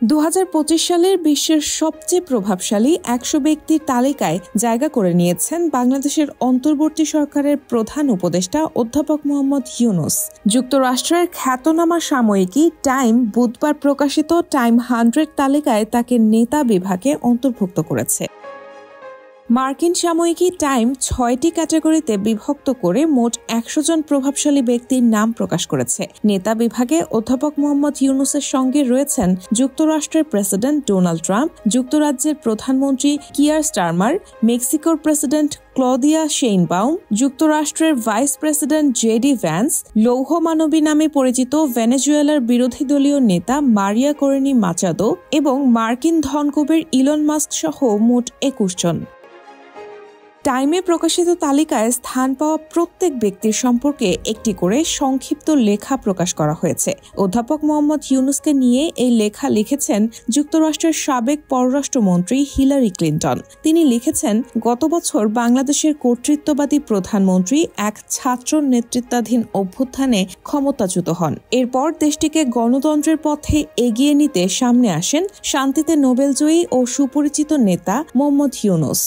2025 সালের বিশ্বের সবচেয়ে প্রভাবশালী 100 ব্যক্তির তালিকায় জায়গা করে নিয়েছেন বাংলাদেশের অন্তর্বর্তী সরকারের প্রধান উপদেষ্টা অধ্যাপক মোহাম্মদ ইউনূস। যুক্তরাষ্ট্রের খ্যাতনামা সাময়িকী টাইম বুধবার প্রকাশিত টাইম 100 তালিকায় তাকে নেতা বিভাগে অন্তর্ভুক্ত করেছে। মার্কিন সাময়িকী টাইম 6টি ক্যাটাগরিতে বিভক্ত করে মোট 100 জন প্রভাবশালী ব্যক্তির নাম প্রকাশ করেছে। নেতা বিভাগে অধ্যাপক মোহাম্মদ ইউনূসের সঙ্গে রয়েছেন যুক্তরাষ্ট্রের প্রেসিডেন্ট ডোনাল্ড ট্রাম্প, যুক্তরাজ্যের প্রধানমন্ত্রী কিয়ার স্টারমার, মেক্সিকোর প্রেসিডেন্ট ক্লদিয়া শেইনবাউম, যুক্তরাষ্ট্রের ভাইস প্রেসিডেন্ট জেডি ভ্যান্স, লৌহ মানবী নামে পরিচিত ভেনেজুয়েলার বিরোধী দলীয় নেতা মারিয়া করেনি মাচাদো এবং মার্কিন ধনকুবের ইলন মাস্ক সহ মোট 21 জন। টাইমে প্রকাশিত তালিকায় স্থান পাওয়া প্রত্যেক ব্যক্তির সম্পর্কে একটি করে সংক্ষিপ্ত লেখা প্রকাশ করা হয়েছে। অধ্যাপক মোহাম্মদ ইউনূসকে নিয়ে এই লেখা লিখেছেন যুক্তরাষ্ট্রের সাবেক পররাষ্ট্রমন্ত্রী হিলারি ক্লিন্টন। তিনি লিখেছেন, গত বছর বাংলাদেশের কর্তৃত্ববাদী প্রধানমন্ত্রী এক ছাত্র নেতৃত্বাধীন অভ্যুত্থানে ক্ষমতাচ্যুত হন। এরপর দেশটিকে গণতন্ত্রের পথে এগিয়ে নিতে সামনে আসেন শান্তিতে নোবেলজয়ী ও সুপরিচিত নেতা মোহাম্মদ ইউনূস।